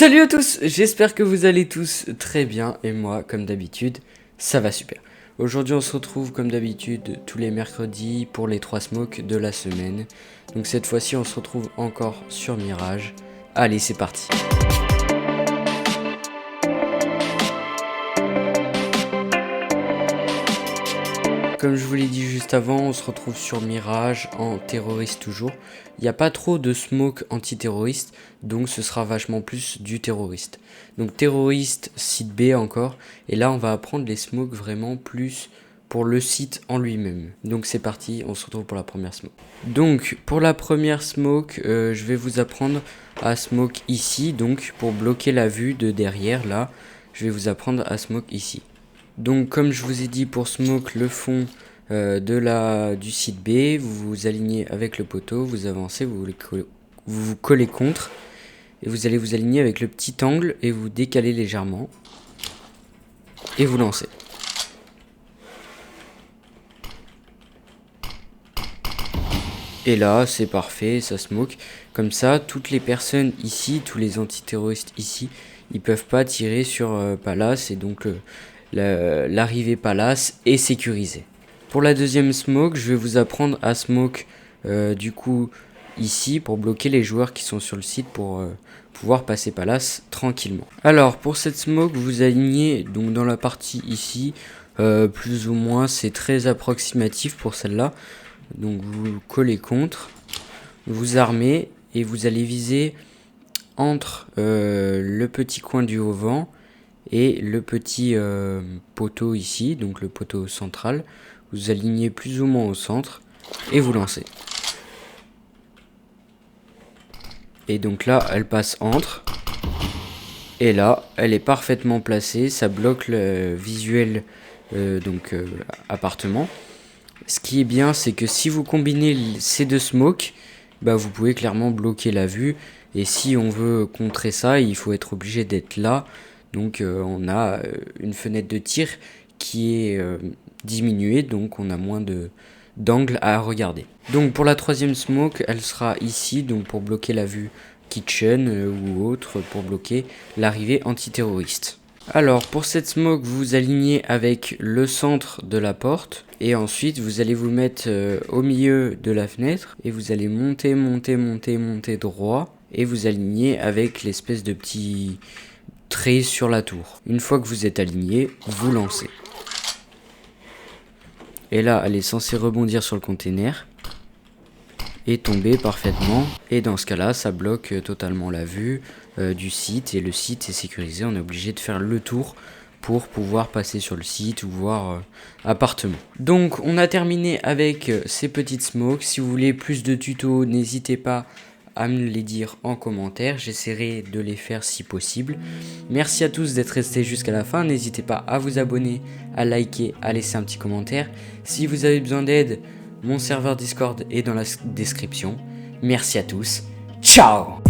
Salut à tous, j'espère que vous allez tous très bien et moi, comme d'habitude, ça va super. Aujourd'hui on se retrouve comme d'habitude tous les mercredis pour les 3 smokes de la semaine. Donc cette fois-ci on se retrouve encore sur Mirage. Allez, c'est parti. Comme je vous l'ai dit juste avant, on se retrouve sur Mirage en terroriste toujours. Il n'y a pas trop de smoke anti-terroriste, donc ce sera vachement plus du terroriste. Donc terroriste, site B encore, et là on va apprendre les smokes vraiment plus pour le site en lui-même. Donc c'est parti, on se retrouve pour la première smoke. Donc pour la première smoke, je vais vous apprendre à smoke ici, donc pour bloquer la vue de derrière là, je vais vous apprendre à smoke ici. Donc comme je vous ai dit pour smoke le fond du site B, vous vous alignez avec le poteau, vous avancez, vous collez contre et vous allez vous aligner avec le petit angle et vous décalez légèrement et vous lancez. Et là c'est parfait, ça smoke. Comme ça toutes les personnes ici, tous les antiterroristes ici, ils peuvent pas tirer sur Palace et donc l'arrivée Palace est sécurisée. Pour la deuxième smoke, je vais vous apprendre à smoke du coup ici pour bloquer les joueurs qui sont sur le site pour pouvoir passer Palace tranquillement. Alors pour cette smoke, vous alignez donc dans la partie ici, plus ou moins c'est très approximatif pour celle-là. Donc vous collez contre, vous armez et vous allez viser entre le petit coin du haut-vent et le petit poteau ici, donc le poteau central. Vous alignez plus ou moins au centre et vous lancez. Et donc là, elle passe entre. Et là, elle est parfaitement placée. Ça bloque le visuel appartement. Ce qui est bien, c'est que si vous combinez ces deux smokes, vous pouvez clairement bloquer la vue. Et si on veut contrer ça, il faut être obligé d'être là. Donc on a une fenêtre de tir qui est diminuée, donc on a moins d'angle à regarder. Donc pour la troisième smoke, elle sera ici, donc pour bloquer la vue kitchen ou autre, pour bloquer l'arrivée antiterroriste. Alors pour cette smoke, vous alignez avec le centre de la porte et ensuite vous allez vous mettre au milieu de la fenêtre et vous allez monter droit et vous alignez avec l'espèce de petit trait sur la tour. Une fois que vous êtes aligné, vous lancez. Et là, elle est censée rebondir sur le container et tomber parfaitement. Et dans ce cas-là, ça bloque totalement la vue du site et le site est sécurisé. On est obligé de faire le tour pour pouvoir passer sur le site ou voir appartement. Donc, on a terminé avec ces petites smokes. Si vous voulez plus de tutos, n'hésitez pas à me les dire en commentaire, j'essaierai de les faire si possible. Merci à tous d'être restés jusqu'à la fin, n'hésitez pas à vous abonner, à liker, à laisser un petit commentaire. Si vous avez besoin d'aide, mon serveur Discord est dans la description. Merci à tous, ciao!